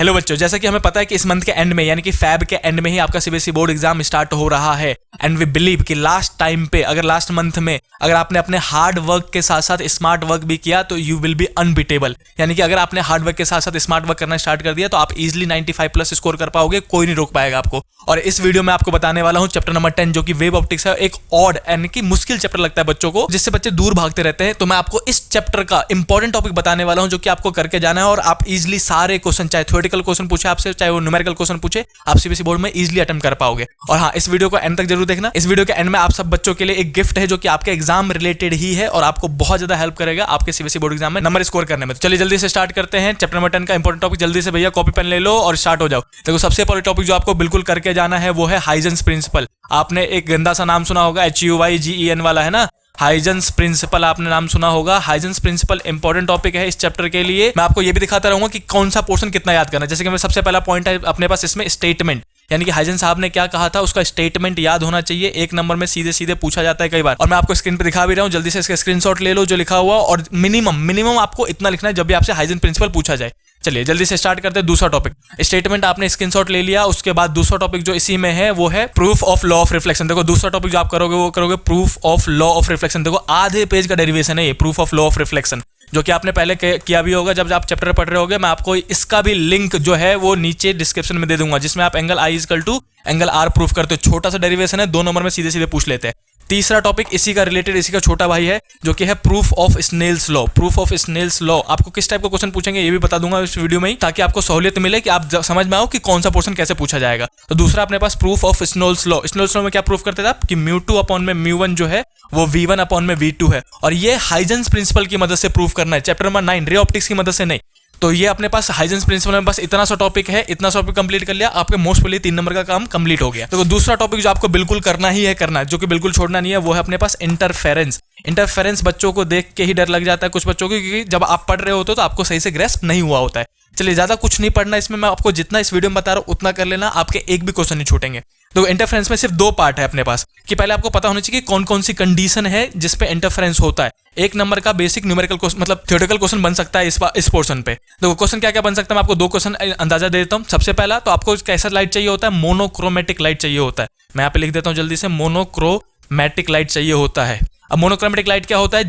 Hello बच्चों, जैसा कि हमें पता है कि इस मंथ के एंड में यानी कि फैब के एंड में ही आपका सीबीएसई बोर्ड एग्जाम स्टार्ट हो रहा है। एंड वी बिलीव कि लास्ट टाइम पे अगर लास्ट मंथ में अगर आपने अपने हार्ड वर्क के साथ साथ स्मार्ट वर्क भी किया तो यू विल बी अनबीटेबल। यानी कि अगर आपने हार्ड वर्क के साथ साथ स्मार्ट वर्क करना स्टार्ट कर दिया तो आप इजिली 95+ स्कोर कर पाओगे, कोई नहीं रोक पाएगा आपको। और इस वीडियो में आपको बताने वाला हूं चैप्टर नंबर 10 जो कि वेब ऑप्टिक्स है। एक ऑड यानी कि मुश्किल चैप्टर लगता है बच्चों को, जिससे बच्चे दूर भागते रहते हैं। तो मैं आपको इस चैप्टर का इंपॉर्टेंट टॉपिक बताने वाला हूं जो कि आपको करके जाना है और आप इजिली सारे क्वेश्चन, चाहे थ्योरेटिकल क्वेश्चन पूछे आपसे चाहे वो न्यूमेरिकल क्वेश्चन पूछे, आप सीबीएसई बोर्ड में इजीली अटेम्प्ट कर पाओगे। और हाँ, इस वीडियो को एंड तक जरूर देखना। इस वीडियो के एंड में आप सब बच्चों के लिए एक गिफ्ट है जो कि आपके एग्जाम रिलेटेड ही है और आपको बहुत ज्यादा हेल्प करेगा आपके सीबीएसई बोर्ड एग्जाम में नंबर स्कोर करने में। तो चलिए जल्दी से स्टार्ट करते हैं चैप्टर नंबर 10 का इंपॉर्टेंट टॉपिक। जल्दी से भैया कॉपी पेन ले लो और स्टार्ट हो जाओ। देखो, सबसे पहले टॉपिक जो आपको बिल्कुल करके जाना है वो है हाइजेंस प्रिंसिपल। आपने एक गंदा सा नाम सुना होगा, HUYGEN वाला है ना, हाइजेंस प्रिंसिपल आपने नाम सुना होगा। हाइजेंस प्रिंसिपल इंपॉर्टेंट टॉपिक है इस चैप्टर के लिए। मैं आपको ये भी दिखाता रहूंगा कि कौन सा पोर्शन कितना याद करना है। जैसे कि मैं सबसे पहला पॉइंट है अपने पास इसमें स्टेटमेंट, यानी कि हाइजेंस साहब ने क्या कहा था उसका स्टेटमेंट याद होना चाहिए। एक नंबर में सीधे सीधे पूछा जाता है कई बार, और मैं आपको स्क्रीन पे दिखा भी रहा हूं। जल्दी से इसका स्क्रीनशॉट ले लो जो लिखा हुआ, और मिनिमम आपको इतना लिखना है जब भी आपसे हाइजेंस प्रिंसिपल पूछा जाए। चलिए जल्दी से स्टार्ट करते हैं। दूसरा टॉपिक, स्टेटमेंट आपने स्क्रीनशॉट ले लिया। उसके बाद दूसरा टॉपिक जो इसी में है वो है proof of law of reflection. देखो, दूसरा टॉपिक जो आप करोगे वो करोगे proof of law of reflection. देखो, आधे पेज का डेरिवेशन है ये proof of law of reflection, जो कि आपने पहले किया भी होगा जब आप चैप्टर पढ़ रहे होगे। मैं आपको इसका भी लिंक जो है वो नीचे डिस्क्रिप्शन में दे दूंगा, जिसमें आप angle I = angle R proof करते हो। छोटा सा डेरिवेशन है, 2 नंबर में सीधे सीधे पूछ लेते हैं। तीसरा टॉपिक इसी का रिलेटेड, इसी का छोटा भाई है जो कि है proof of Snell's law. Proof of Snell's law आपको किस टाइप का क्वेश्चन पूछेंगे ये भी बता दूंगा इस वीडियो में ही, ताकि आपको सहूलियत मिले कि आप समझ में आओ कि कौन सा पोर्शन कैसे पूछा जाएगा। तो दूसरा अपने पास proof of Snell's law. Snell's law में क्या प्रूफ करते थे आप कि μ2/μ1 जो है वो V1/V2 है, और ये हाइजेंस प्रिंसिपल की मदद से प्रूफ करना है। चैप्टर नंबर 9 रे ऑप्टिक्स की मदद से नहीं। तो ये अपने पास हाइजेंस प्रिंसिपल में बस इतना सा टॉपिक है। इतना सा टॉपिक कंप्लीट कर लिया, आपके मोस्ट प्रोबेबली 3 नंबर का काम कंप्लीट हो गया। तो दूसरा टॉपिक जो आपको बिल्कुल करना है, जो कि बिल्कुल छोड़ना नहीं है, वो है अपने पास इंटरफेरेंस। इंटरफेरेंस बच्चों को देख के ही डर लग जाता है कुछ बच्चों को, क्योंकि जब आप पढ़ रहे होते हो तो आपको सही से ग्रेस्प नहीं हुआ होता है। चलिए, ज्यादा कुछ नहीं पढ़ना इसमें, मैं आपको जितना इस वीडियो में बता रहा हूं उतना कर लेना, आपके एक भी क्वेश्चन नहीं छूटेंगे। तो इंटरफेरेंस में सिर्फ 2 पार्ट है अपने पास, कि पहले आपको पता होना चाहिए कि कौन कौन सी कंडीशन है जिसपे इंटरफेरेंस होता है। 1 नंबर का बेसिक न्यूमेरिकल क्वेश्चन, मतलब थ्योरेटिकल क्वेश्चन बन सकता है इस पोर्शन पे। तो क्वेश्चन क्या क्या बन सकता है, मैं आपको 2 क्वेश्चन अंदाजा दे देता हूं। सबसे पहला तो आपको कैसा लाइट चाहिए होता है, मोनोक्रोमेटिक लाइट चाहिए होता है। मैं यहाँ पे लिख देता हूँ जल्दी से, मोनोक्रोमेटिक लाइट चाहिए होता है। अब मोनोक्रोमेटिक लाइट क्या होता है,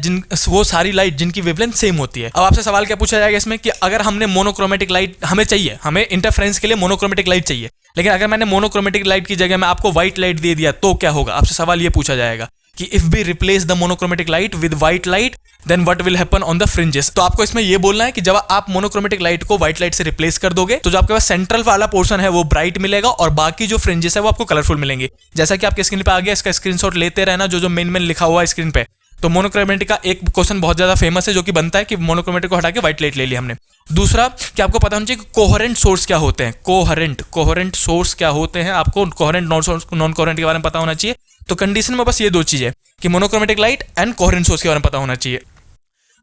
वो सारी लाइट जिनकी वेवलेंथ सेम होती है। अब आपसे सवाल क्या पूछा जाएगा इसमें कि अगर हमने मोनोक्रोमेटिक लाइट हमें इंटरफेरेंस के लिए मोनोक्रोमेटिक लाइट चाहिए, लेकिन अगर मैंने मोनोक्रोमेटिक लाइट की जगह में आपको व्हाइट लाइट दे दिया तो क्या होगा। आपसे सवाल ये पूछा जाएगा कि if we replace the monochromatic light with white light then what will happen on the fringes. तो आपको इसमें ये बोलना है कि जब आप मोनोक्रोमेटिक लाइट को व्हाइट लाइट से रिप्लेस कर दोगे तो जो आपके पास सेंट्रल वाला पोर्शन है वो ब्राइट मिलेगा और बाकी जो फ्रिंजेस है वो आपको कलरफुल मिलेंगे। जैसा कि आपके स्क्रीन पे आ गया, इसका स्क्रीनशॉट लेते रहना जो मेन लिखा हुआ है स्क्रीन पे। तो मोनोक्रोमेटिक का एक क्वेश्चन बहुत ज्यादा फेमस है जो कि बनता है कि मोनोक्रोमेटिक को हटा के व्हाइट लाइट ले ली हमने। दूसरा कि आपको पता होना चाहिए कि कोहेरेंट सोर्स क्या होते हैं। कोहेरेंट सोर्स क्या होते हैं, आपको कोहेरेंट नॉन कोहेरेंट के बारे में पता होना चाहिए। तो कंडीशन में बस ये 2 चीजें कि monochromatic light and coherent source के बारे में पता होना चाहिए।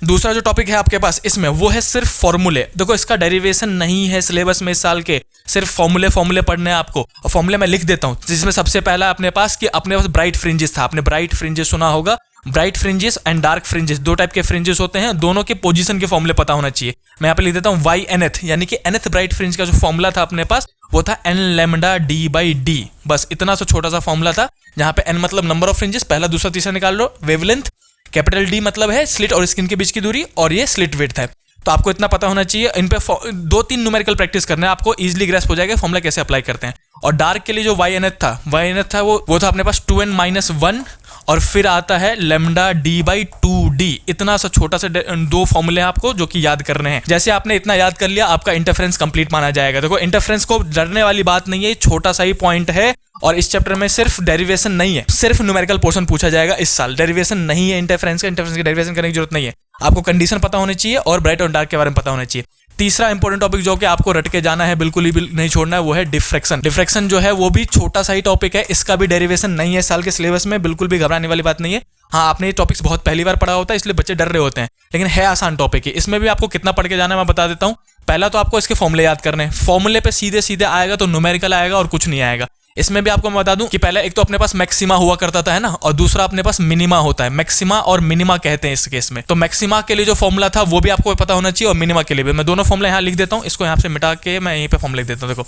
दूसरा जो टॉपिक है आपके पास इसमें वो है सिर्फ फॉर्मूले। देखो, इसका डेरिवेशन नहीं है सिलेबस में इस साल के, सिर्फ फॉर्मूले पढ़ने हैं आपको। और फॉर्मूले मैं लिख देता हूं, जिसमें सबसे पहला अपने पास ब्राइट फ्रिंजेस था। आपने ब्राइट फ्रिंजेस सुना होगा। Bright fringes and dark fringes 2 type के फ्रिंजेस होते हैं, दोनों के पोजीशन के फॉर्मूले पता होना चाहिए। मैं यहाँ पे लिख देता हूँ YNth, यानी कि nth ब्राइट फ्रिंज का जो फॉर्मूला था अपने पास वो था n λd/d। बस इतना सा छोटा सा फॉर्मूला था, जहां पे n मतलब नंबर ऑफ फ्रिंजेस, पहला दूसरा तीसरा निकाल लो, वेवलेंथ, कैपिटल D मतलब है स्लिट और स्किन के बीच की दूरी, और ये स्लिट विड्थ है। तो आपको इतना पता होना चाहिए। इन पे 2-3 न्यूमेरिकल प्रैक्टिस करना है, आपको इजीली ग्रेस्प हो जाएगा फॉर्मूला कैसे अप्लाई करते हैं। और डार्क के लिए जो YNth था वो था अपने पास 2n-1, और फिर आता है λd/2d। इतना सा छोटा सा 2 फॉर्मूले हैं आपको जो कि याद करने हैं। जैसे आपने इतना याद कर लिया, आपका इंटरफेरेंस कंप्लीट माना जाएगा। देखो, इंटरफेरेंस को डरने वाली बात नहीं है, छोटा सा ही पॉइंट है, और इस चैप्टर में सिर्फ डेरिवेशन नहीं है, सिर्फ न्यूमेरिकल पोर्शन पूछा जाएगा इस साल। डेरिवेशन नहीं है इंटरफेरेंस का, इंटरफेरेंस की डेरिवेशन करने की जरूरत नहीं है। आपको कंडीशन पता होनी चाहिए और ब्राइट और डार्क के बारे में पता होना चाहिए। तीसरा इंपॉर्टेंट टॉपिक जो कि आपको रट के जाना है, बिल्कुल ही नहीं छोड़ना है, वो है डिफ्रैक्शन। डिफ्रैक्शन जो है वो भी छोटा सा ही टॉपिक है, इसका भी डेरिवेशन नहीं है साल के सिलेबस में, बिल्कुल भी घबराने वाली बात नहीं है। हाँ, आपने ये टॉपिक्स बहुत पहली बार पढ़ा होता है इसलिए बच्चे डर रहे होते हैं, लेकिन है आसान टॉपिक है। इसमें भी आपको कितना पढ़ के जाना है मैं बता देता हूँ। पहला तो आपको इसके फॉर्मूले याद करने हैं। फॉर्मूले पे सीधे सीधे आएगा तो न्यूमेरिकल आएगा और कुछ नहीं आएगा। इसमें भी आपको मैं बता दूं कि पहले एक तो अपने पास मैक्सिमा हुआ करता था, है ना, और दूसरा अपने पास मिनिमा होता है। मैक्सिमा और मिनिमा कहते हैं इस केस में। तो मैक्सिमा के लिए जो फॉर्मूला था वो भी आपको पता होना चाहिए, और मिनिमा के लिए भी। मैं दोनों फॉर्मूला यहाँ लिख देता हूँ, इसको यहाँ से मिटा के मैं यहीं पे फॉर्मूला लिख देता हूँ। देखो,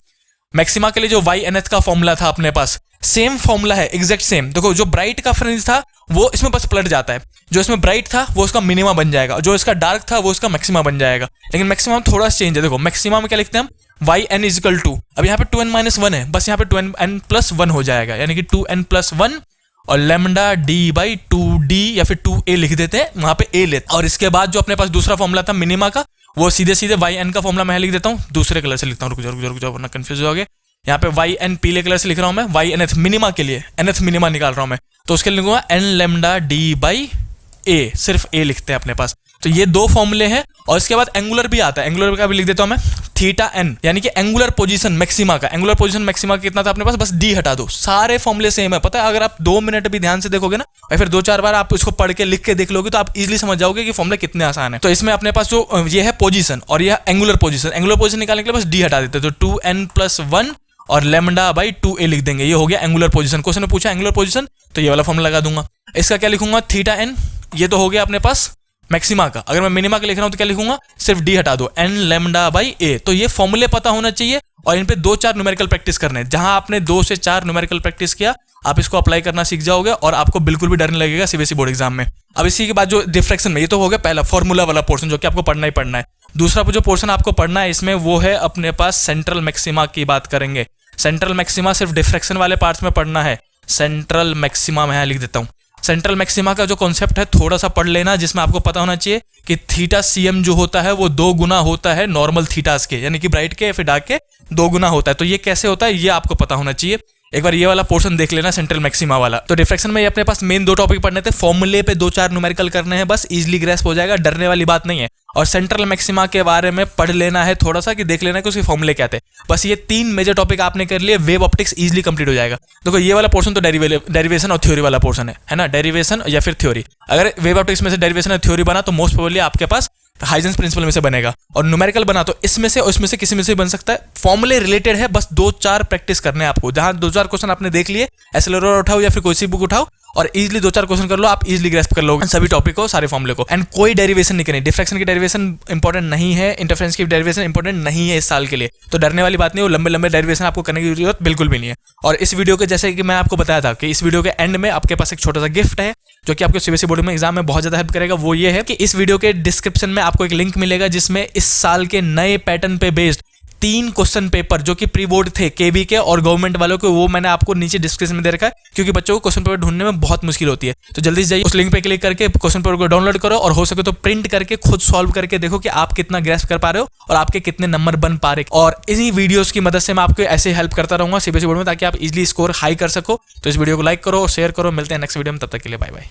मैक्सिमा के लिए जो YNH का फॉर्मूला था अपने पास, सेम फॉर्मूला है, एग्जैक्ट सेम। देखो, जो ब्राइट का फ्रिंज था वो इसमें बस पलट जाता है। जो इसमें ब्राइट था वो उसका मिनिमा बन जाएगा, जो इसका डार्क था वो उसका मैक्सिमा बन जाएगा। लेकिन मैक्सिमा में थोड़ा चेंज है। देखो, मैक्सिमा में क्या लिखते हैं हम, YN इजिकल टू, अब यहाँ पे 2n-1 है, बस यहाँ पे 2n+1 हो जाएगा, यानी कि 2n+1 और लैम्डा d/2d या फिर 2a लिख देते हैं, वहां पे a लेते हैं। और इसके बाद जो अपने पास दूसरा फॉर्मूला था मिनिमा का, वो सीधे सीधे YN का फॉर्मूला मैं लिख देता हूँ, दूसरे कलर से लिखता हूँ। रुक जाओ वरना कंफ्यूज हो गए। यहाँ पे YN पीले कलर से लिख रहा हूँ मैं, YNH मिनिमा के लिए, NH मिनिमा निकाल रहा हूँ मैं, तो उसके लिए लिखूंगा n लैम्डा d/a, सिर्फ a लिखते हैं अपने पास। तो ये दो फॉर्मूले हैं। और इसके बाद एंगुलर भी आता है, एंगुलर का भी लिख देता हूं मैं, θn, यानी कि एंगुलर पोजीशन मैक्सिमा का। एंगुलर पोजीशन मैक्सिमा कितना था अपने पास, बस d हटा दो, सारे फॉर्मूले सेम है। पता है, अगर आप 2 मिनट भी ध्यान से देखोगे ना, और फिर 2-4 बार आप इसको पढ़ के लिख के देख लोगे, तो आप इजीली समझ जाओगे कि फॉर्मूले कितने आसान है। तो इसमें अपने पास जो ये है पोजीशन और ये एंगुलर पोजीशन, एंगुलर पोजीशन निकालने के लिए बस d हटा देते हैं, तो 2n+1 और λ/2a लिख देंगे, ये हो गया एंगुलर पोजीशन। क्वेश्चन में पूछा एंगुलर पोजीशन, तो ये वाला फॉर्मूला लगा दूंगा। इसका क्या लिखूंगा, θn, ये तो हो गया अपने पास मैक्सिमा का। अगर मैं मिनिमा का लिख रहा हूं तो क्या लिखूंगा, सिर्फ d हटा दो, n λ/a। तो ये फॉर्मूले पता होना चाहिए, और इन पे 2-4 न्यूमेरिकल प्रैक्टिस करने हैं। जहां आपने 2 से 4 न्यूमेरिकल प्रैक्टिस किया, आप इसको अप्लाई करना सीख जाओगे और आपको बिल्कुल भी डर नहीं लगेगा CBSE बोर्ड एग्जाम में। अब इसी के बाद जो डिफ्रैक्शन में, ये तो हो गया पहला फॉर्मूला वाला पोर्शन, जो कि आपको पढ़ना ही पढ़ना है। दूसरा जो पोर्शन आपको पढ़ना है इसमें, वो है अपने पास सेंट्रल मैक्सिमा की बात करेंगे। सेंट्रल मैक्सिमा सिर्फ डिफ्रैक्शन वाले पार्ट्स में पढ़ना है। सेंट्रल मैक्सिमा मैं यहाँ लिख देता हूँ। सेंट्रल मैक्सिमा का जो कॉन्सेप्ट है थोड़ा सा पढ़ लेना, जिसमें आपको पता होना चाहिए कि θcm जो होता है वो 2 गुना होता है नॉर्मल थीटास के, यानी कि ब्राइट के या फिर डार्क के 2 गुना होता है। तो ये कैसे होता है ये आपको पता होना चाहिए। एक बार ये वाला पोर्शन देख लेना, सेंट्रल मैक्सिमा वाला। तो डिफ्रैक्शन में ये अपने पास मेन 2 टॉपिक पढ़ने थे, फॉर्मूले पे 2-4 न्यूमेरिकल करने हैं, बस इजीली ग्रेस्प हो जाएगा, डरने वाली बात नहीं है। और सेंट्रल मैक्सिमा के बारे में पढ़ लेना है थोड़ा सा, कि देख लेना है कि उसके फॉर्मूले क्या थे। बस ये 3 मेजर टॉपिक आपने कर लिए, वेव ऑप्टिक्स इजीली कंप्लीट हो जाएगा। देखो, ये वाला पोर्शन तो डेरिवेशन और थ्योरी वाला पोर्शन है ना, डेरिवेशन या फिर थ्योरी। अगर वेव ऑप्टिक्स में से डेरिवेशन और थ्योरी बना तो मोस्ट प्रोबेबली आपके पास हाइजेंस प्रिंसिपल में से बनेगा, और न्यूमेरिकल बना तो इसमें से और इसमें से किसी में से बन सकता है। फॉर्मूले रिलेटेड है, बस 2-4 प्रैक्टिस करने हैं आपको। जहां 2-4 क्वेश्चन आपने देख लिए, एक्सेलरेटर उठाओ या फिर कोई सी बुक उठाओ और इजीली 2-4 क्वेश्चन कर लो, आप इजीली ग्रेस्प कर लोगे सभी टॉपिक को, सारे फॉर्मूले को। एंड कोई डेरिवेशन नहीं करनी, डिफ्रैक्शन की डेरिवेशन इंपॉर्टेंट नहीं है, इंटरफेरेंस की डेरिवेशन इंपॉर्टेंट नहीं है इस साल के लिए, तो डरने वाली बात नहीं, वो लंबे लंबे डेरिवेशन आपको करने की जरूरत बिल्कुल भी नहीं है। और इस वीडियो के, जैसे कि मैं आपको बताया था, कि इस वीडियो के एंड में आपके पास एक छोटा सा गिफ्ट है, जो कि आपको CBSE बोर्ड में एग्जाम में बहुत ज्यादा हेल्प करेगा। वो ये है कि इस वीडियो के डिस्क्रिप्शन में आपको एक लिंक मिलेगा, जिसमें इस साल के नए पैटर्न पे बेस्ड 3 क्वेश्चन पेपर जो कि प्री बोर्ड थे KB के और गवर्नमेंट वालों के, वो मैंने आपको नीचे डिस्क्रिप्शन में दे रखा है, क्योंकि बच्चों को क्वेश्चन पेपर ढूंढने में बहुत मुश्किल होती है। तो जल्दी से जाइए, उस लिंक पे क्लिक करके क्वेश्चन पेपर को डाउनलोड करो, और हो सके तो प्रिंट करके खुद सॉल्व करके देखो कि आप कितना ग्रेस्प कर पा रहे हो और आपके कितने नंबर बन पा रहे। और इन्हीं वीडियोस की मदद से मैं आपको ऐसे हेल्प करता रहूंगा CBSE बोर्ड में, ताकि आप इजीली स्कोर हाई कर सको। तो इस वीडियो को लाइक करो, शेयर करो, मिलते हैं नेक्स्ट वीडियो में, तब तक के लिए बाय बाय।